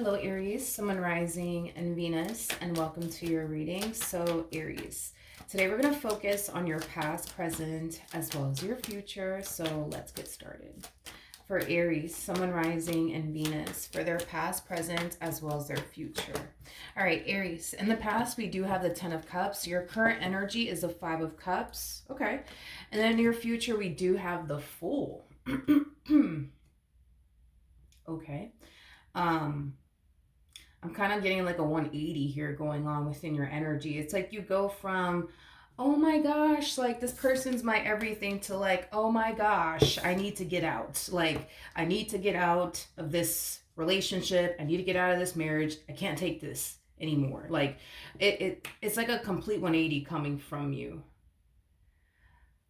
Hello, Aries, Sun, Rising, and Venus, and welcome to your reading. So, Aries, today we're going to focus on your past, present, as well as your future. So, let's get started. For Aries, Sun, Rising, and Venus, for their past, present, as well as their future. All right, Aries, in the past, we do have the Ten of Cups. Your current energy is the Five of Cups. Okay. And then in your future, we do have the Fool. Okay. I'm kind of getting like a 180 here going on within your energy. It's like you go from, oh my gosh, like this person's my everything, to like, oh my gosh, I need to get out. Like, I need to get out of this relationship. I need to get out of this marriage. I can't take this anymore. Like, it's like a complete 180 coming from you.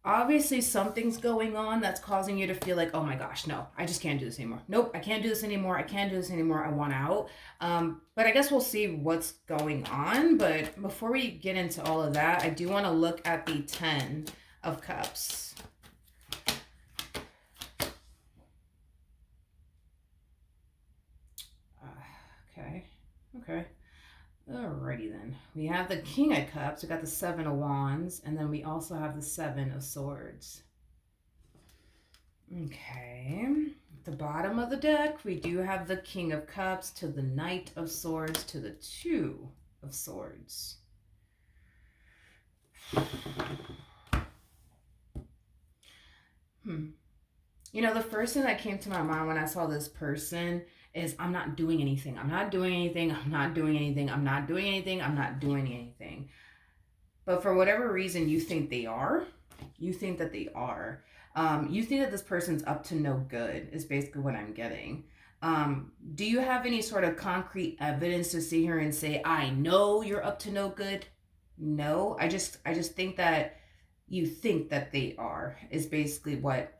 Obviously something's going on that's causing you to feel like, oh my gosh, no, I just can't do this anymore. Nope, I can't do this anymore. I can't do this anymore. I want out. But I guess we'll see what's going on. But before we get into all of that, I do want to look at the 10 of Cups. Okay. Alrighty then. We have the King of Cups. We got the Seven of Wands. And then we also have the Seven of Swords. Okay. At the bottom of the deck, we do have the King of Cups to the Knight of Swords to the Two of Swords. You know, the first thing that came to my mind when I saw this person is, I'm not doing anything. I'm not doing anything. I'm not doing anything. I'm not doing anything. I'm not doing anything. But for whatever reason you think they are, you think that they are. You think that this person's up to no good is basically what I'm getting. Do you have any sort of concrete evidence to sit here and say, I know you're up to no good? No, I just think that you think that they are, is basically what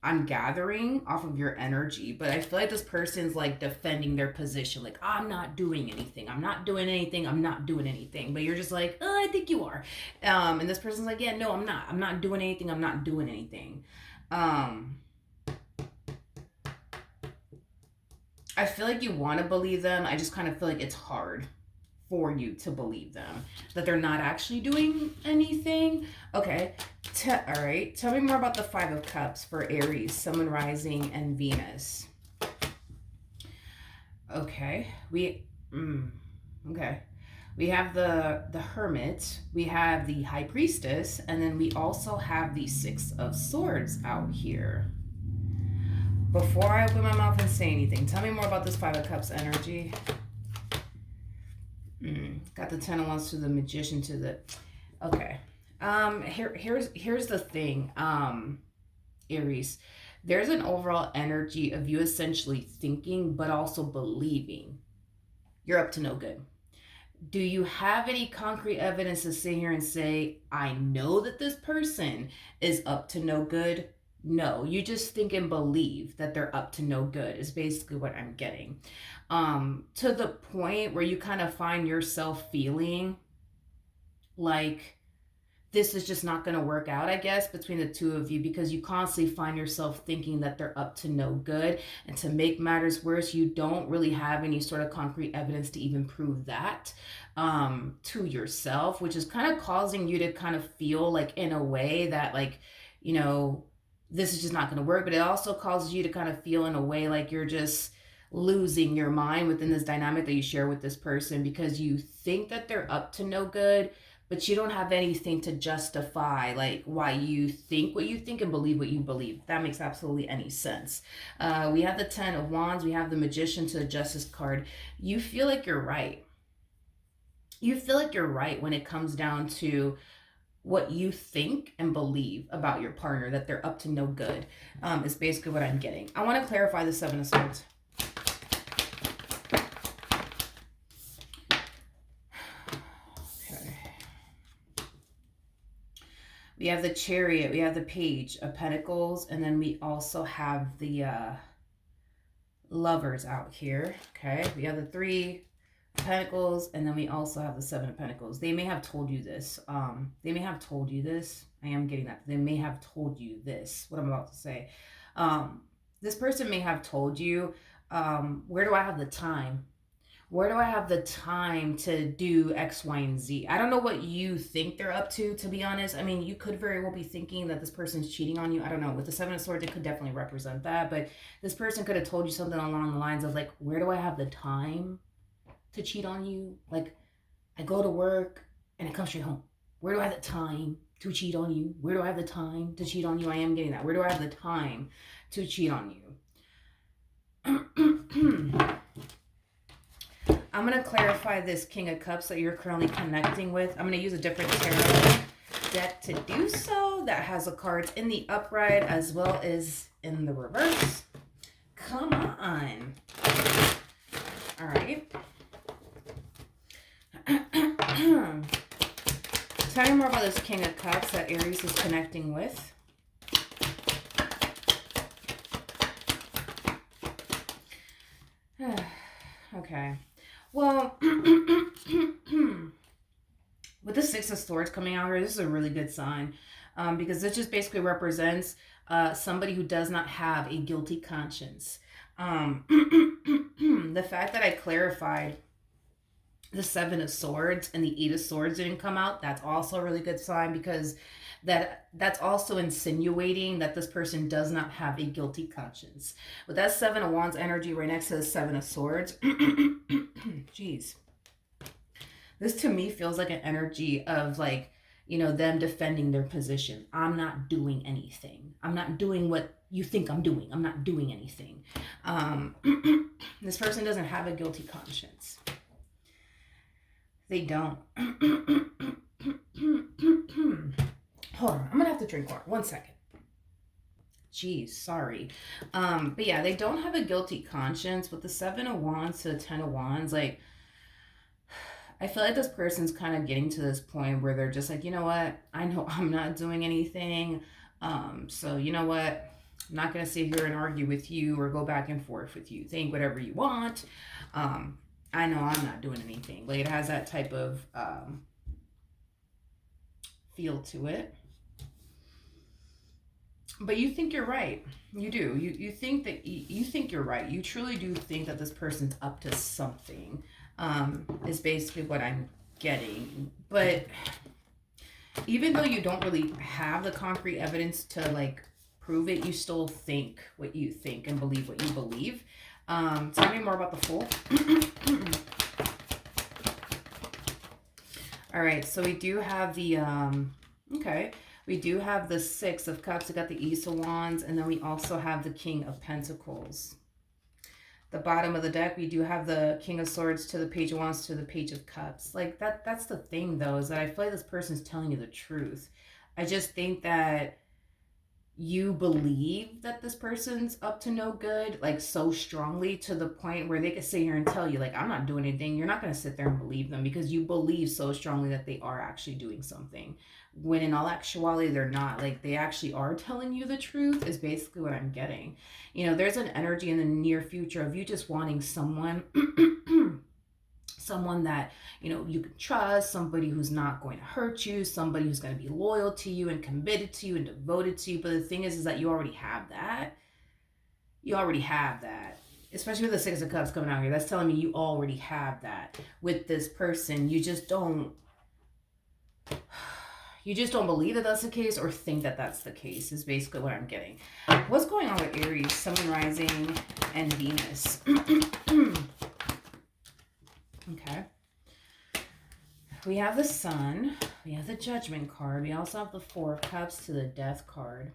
I'm gathering off of your energy. But I feel like this person's like defending their position, like, I'm not doing anything, I'm not doing anything, I'm not doing anything. But you're just like, oh, I think you are. And this person's like, yeah, no, I'm not doing anything, I'm not doing anything. I feel like you want to believe them. I just kind of feel like it's hard for you to believe them, that they're not actually doing anything. Okay. All right. Tell me more about the Five of Cups for Aries, Sun, Rising, and Venus. Okay. Okay. We have the Hermit, we have the High Priestess, and then we also have the Six of Swords out here. Before I open my mouth and say anything, tell me more about this Five of Cups energy. Got the Ten of Wands to the Magician to the... Okay. Here's the thing, Aries. There's an overall energy of you essentially thinking, but also believing you're up to no good. Do you have any concrete evidence to sit here and say, I know that this person is up to no good? No, you just think and believe that they're up to no good is basically what I'm getting. To the point where you kind of find yourself feeling like this is just not going to work out, I guess, between the two of you, because you constantly find yourself thinking that they're up to no good. And to make matters worse, you don't really have any sort of concrete evidence to even prove that to yourself, which is kind of causing you to kind of feel like, in a way, that, like, you know, this is just not going to work. But it also causes you to kind of feel in a way like you're just losing your mind within this dynamic that you share with this person, because you think that they're up to no good, but you don't have anything to justify like why you think what you think and believe what you believe. If that makes absolutely any sense. We have the Ten of Wands, we have the Magician to the Justice card. You feel like you're right. You feel like you're right when it comes down to what you think and believe about your partner, that they're up to no good, is basically what I'm getting. I want to clarify the Seven of Swords. We have the Chariot, we have the Page of Pentacles, and then we also have the Lovers out here. Okay, we have the Three of Pentacles, and then we also have the Seven of Pentacles. They may have told you this. They may have told you this. I am getting that. They may have told you this, what I'm about to say. This person may have told you, where do I have the time Where do I have the time to do X, Y, and Z? I don't know what you think they're up to be honest. I mean, you could very well be thinking that this person's cheating on you. I don't know. With the Seven of Swords, it could definitely represent that. But this person could have told you something along the lines of, like, where do I have the time to cheat on you? Like, I go to work and I come straight home. Where do I have the time to cheat on you? Where do I have the time to cheat on you? I am getting that. Where do I have the time to cheat on you? I'm going to clarify this King of Cups that you're currently connecting with. I'm going to use a different tarot deck to do so that has the cards in the upright as well as in the reverse. Come on. All right. Tell me more about this King of Cups that Aries is connecting with. Okay. Well, with the Six of Swords coming out here, this is a really good sign, because this just basically represents somebody who does not have a guilty conscience. The fact that I clarified the Seven of Swords and the Eight of Swords didn't come out, that's also a really good sign, because that's also insinuating that this person does not have a guilty conscience. With that Seven of Wands energy right next to the Seven of Swords, jeez. This to me feels like an energy of, like, you know, them defending their position. I'm not doing anything. I'm not doing what you think I'm doing. I'm not doing anything. This person doesn't have a guilty conscience. They don't. Hold on. I'm going to have to drink more. 1 second. Jeez, sorry. But yeah, they don't have a guilty conscience. With the Seven of Wands to the Ten of Wands, like, I feel like this person's kind of getting to this point where they're just like, you know what? I know I'm not doing anything. So you know what? I'm not going to sit here and argue with you or go back and forth with you. Think whatever you want. I know I'm not doing anything. Like, it has that type of feel to it. But you think you're right. You do. You think that you think you're right. You truly do think that this person's up to something. Is basically what I'm getting. But even though you don't really have the concrete evidence to, like, prove it, you still think what you think and believe what you believe. Tell me more about the Fool. All right, so we do have the okay. We do have the Six of Cups. We got the Ace of Wands, and then we also have the King of Pentacles. The bottom of the deck, we do have the King of Swords to the Page of Wands to the Page of Cups. Like, that's the thing, though, is that I feel like this person's telling you the truth. I just think that you believe that this person's up to no good, like, so strongly to the point where they could sit here and tell you, like, I'm not doing anything. You're not going to sit there and believe them because you believe so strongly that they are actually doing something, when in all actuality they're not. Like, they actually are telling you the truth is basically what I'm getting. You know, there's an energy in the near future of you just wanting someone someone that, you know, you can trust, somebody who's not going to hurt you, somebody who's going to be loyal to you and committed to you and devoted to you. But the thing is that you already have that. You already have that. Especially with the Six of Cups coming out here. That's telling me you already have that with this person. You just don't believe that that's the case, or think that that's the case, is basically what I'm getting. What's going on with Aries, Sun, Rising, and Venus? Okay. We have the Sun. We have the Judgment card. We also have the Four of Cups to the Death card.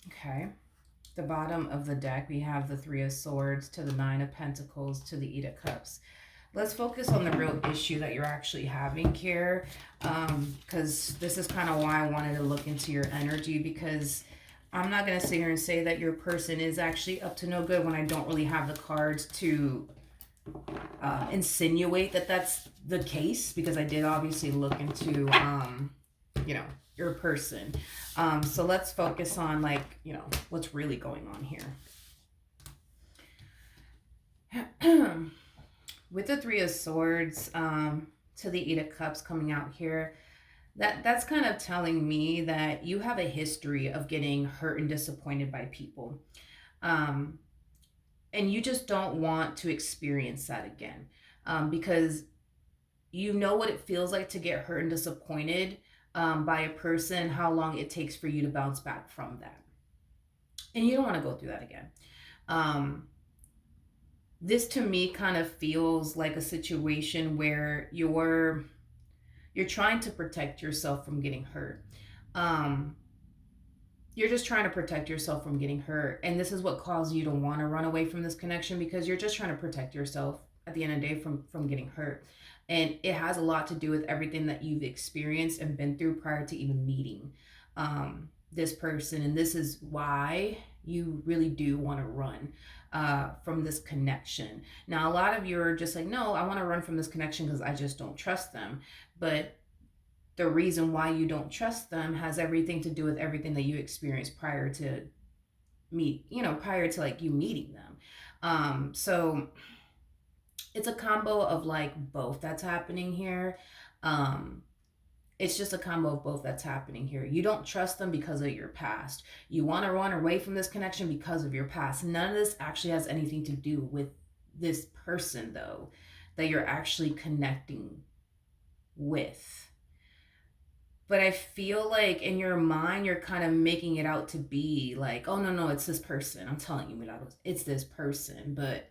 Okay. The bottom of the deck, we have the Three of Swords to the Nine of Pentacles to the Eight of Cups. Let's focus on the real issue that you're actually having here, because this is kind of why I wanted to look into your energy, because I'm not going to sit here and say that your person is actually up to no good when I don't really have the cards to insinuate that that's the case, because I did obviously look into, you know, your person. So let's focus on, like, you know, what's really going on here. With the Three of Swords to the Eight of Cups coming out here, that's kind of telling me that you have a history of getting hurt and disappointed by people. And you just don't want to experience that again, because you know what it feels like to get hurt and disappointed by a person, how long it takes for you to bounce back from that. And you don't want to go through that again. Um, this to me kind of feels like a situation where you're trying to protect yourself from getting hurt. Um, you're just trying to protect yourself from getting hurt, and this is what caused you to want to run away from this connection, because you're just trying to protect yourself at the end of the day from getting hurt. And it has a lot to do with everything that you've experienced and been through prior to even meeting this person, and this is why you really do want to run from this connection. Now, a lot of you are just like, no, I want to run from this connection because I just don't trust them. But the reason why you don't trust them has everything to do with everything that you experienced prior to prior to like you meeting them. So it's a combo of like both that's happening here. Um, it's just a combo of both that's happening here. You don't trust them because of your past. You want to run away from this connection because of your past. None of this actually has anything to do with this person, though, that you're actually connecting with. But I feel like in your mind, you're kind of making it out to be like, oh, no, no, it's this person. I'm telling you, Milagros, it's this person. But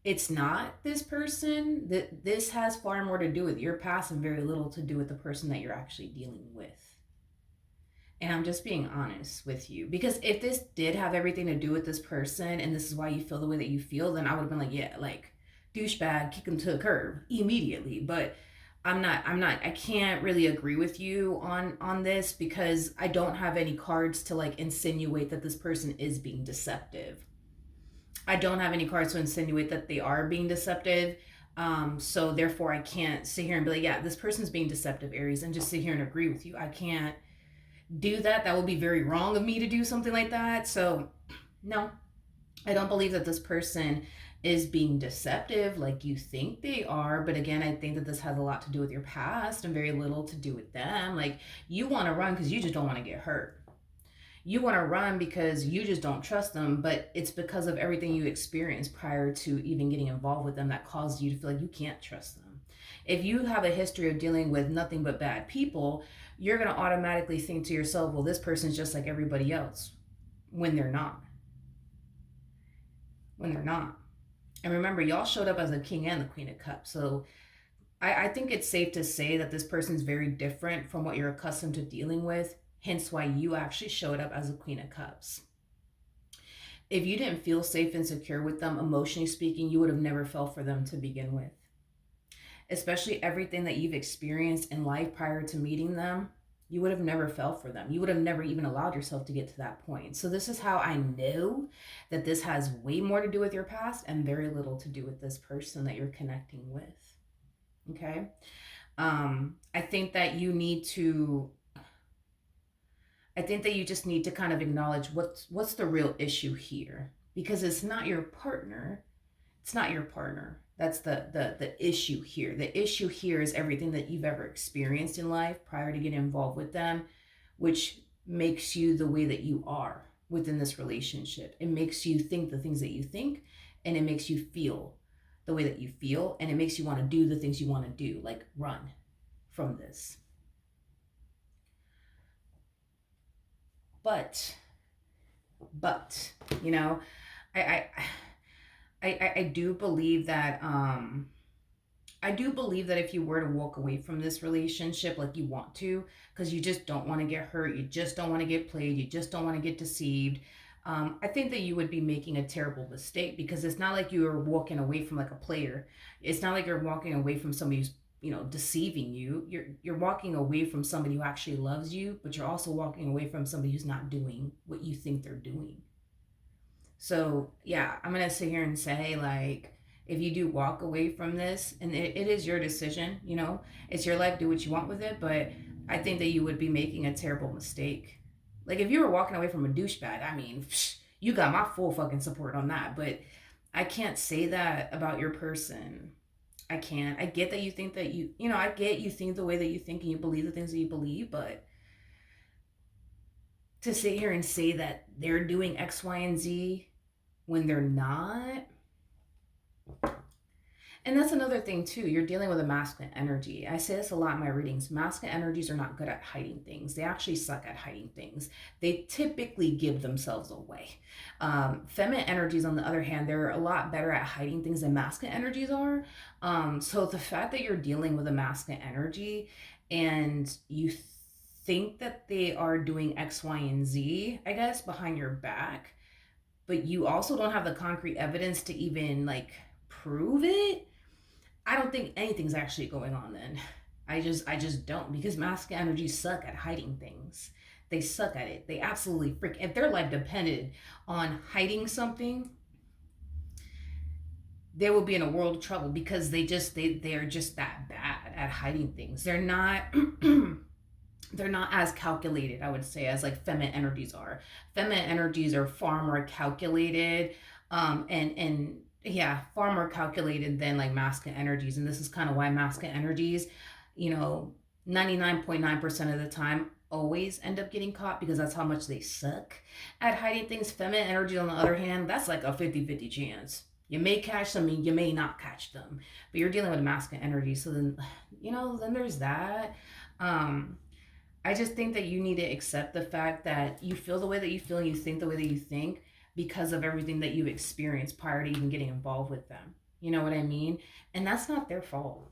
it's not this person. That this has far more to do with your past and very little to do with the person that you're actually dealing with. And I'm just being honest with you, because if this did have everything to do with this person and this is why you feel the way that you feel, then I would have been like, yeah, like douchebag, kick him to the curb immediately. But I can't really agree with you on this, because I don't have any cards to like insinuate that this person is being deceptive. I don't have any cards to insinuate that they are being deceptive. So therefore I can't sit here and be like, yeah, this person's being deceptive, Aries, and just sit here and agree with you. I can't do that. That would be very wrong of me to do something like that. So no, I don't believe that this person is being deceptive like you think they are. But again, I think that this has a lot to do with your past and very little to do with them. Like, you want to run because you just don't want to get hurt. You want to run because you just don't trust them, but it's because of everything you experienced prior to even getting involved with them that caused you to feel like you can't trust them. If you have a history of dealing with nothing but bad people, you're going to automatically think to yourself, well, this person's just like everybody else, when they're not. When they're not. And remember, y'all showed up as a king and the queen of cups. So I think it's safe to say that this person's very different from what you're accustomed to dealing with, hence why you actually showed up as a queen of cups. If you didn't feel safe and secure with them, emotionally speaking, you would have never fell for them to begin with. Especially everything that you've experienced in life prior to meeting them, you would have never fell for them. You would have never even allowed yourself to get to that point. So this is how I know that this has way more to do with your past and very little to do with this person that you're connecting with. Okay? I think that you need to I think that you just need to kind of acknowledge what's the real issue here, because it's not your partner. It's not your partner. That's the issue here. The issue here is everything that you've ever experienced in life prior to getting involved with them, which makes you the way that you are within this relationship. It makes you think the things that you think, and it makes you feel the way that you feel, and it makes you want to do the things you want to do, like run from this. But, but, you know, I, I, I do believe that I do believe that if you were to walk away from this relationship like you want to, because you just don't want to get hurt, you just don't want to get played, you just don't want to get deceived, I think that you would be making a terrible mistake, because it's not like you're walking away from like a player. It's not like you're walking away from somebody who's deceiving you. You're walking away from somebody who actually loves you, but you're also walking away from somebody who's not doing what you think they're doing. So yeah, I'm gonna sit here and say, like, if you do walk away from this, and it is your decision, it's your life, do what you want with it, but I think that you would be making a terrible mistake. Like, if you were walking away from a douchebag, I mean, you got my full fucking support on that, but I can't say that about your person. I can't. I get that you think that I get you think the way that you think and you believe the things that you believe, but to sit here and say that they're doing X, Y, and Z when they're not. And that's another thing too. You're dealing with a masculine energy. I say this a lot in my readings. Masculine energies are not good at hiding things. They actually suck at hiding things. They typically give themselves away. Feminine energies, on the other hand, they're a lot better at hiding things than masculine energies are. So the fact that you're dealing with a masculine energy and you think that they are doing X, Y, and Z, I guess, behind your back, but you also don't have the concrete evidence to even like prove it. I don't think anything's actually going on then. I just don't, because masculine energies suck at hiding things. They suck at it. They absolutely freak. If their life depended on hiding something, they would be in a world of trouble, because they are just that bad at hiding things. They're not they're not as calculated, I would say, as like feminine energies are. Feminine energies are far more calculated, and yeah, far more calculated than like masculine energies. And this is kind of why masculine energies, you know, 99.9% of the time always end up getting caught, because that's how much they suck at hiding things. Feminine energy, on the other hand, that's like a 50-50 chance. You may catch them, you may not catch them, but you're dealing with masculine energy. So then, then there's that. Um, I just think that you need to accept the fact that you feel the way that you feel and you think the way that you think because of everything that you've experienced prior to even getting involved with them. You know what I mean? And that's not their fault.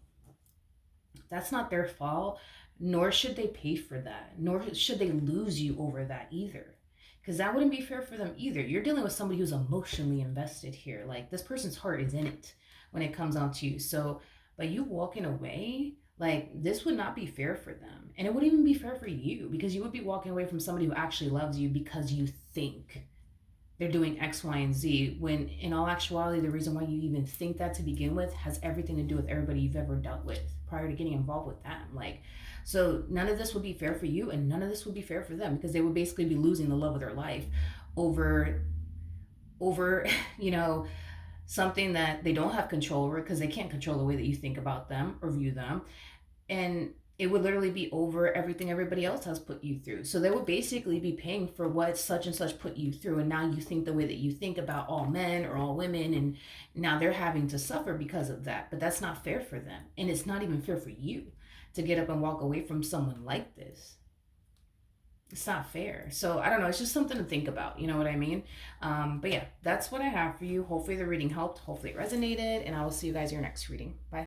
That's not their fault, nor should they pay for that, nor should they lose you over that either. Because that wouldn't be fair for them either. You're dealing with somebody who's emotionally invested here. Like, this person's heart is in it when it comes on to you. So by you walking away, like, this would not be fair for them. And it wouldn't even be fair for you, because you would be walking away from somebody who actually loves you because you think they're doing X, Y, and Z, when in all actuality, the reason why you even think that to begin with has everything to do with everybody you've ever dealt with prior to getting involved with them. Like, so none of this would be fair for you, and none of this would be fair for them, because they would basically be losing the love of their life over over something that they don't have control over, because they can't control the way that you think about them or view them. And it would literally be over everything everybody else has put you through. So they would basically be paying for what such and such put you through. And now you think the way that you think about all men or all women, and now they're having to suffer because of that. But that's not fair for them. And it's not even fair for you to get up and walk away from someone like this. It's not fair. So I don't know. It's just something to think about. You know what I mean? But yeah, that's what I have for you. Hopefully the reading helped. Hopefully it resonated. And I will see you guys in your next reading. Bye.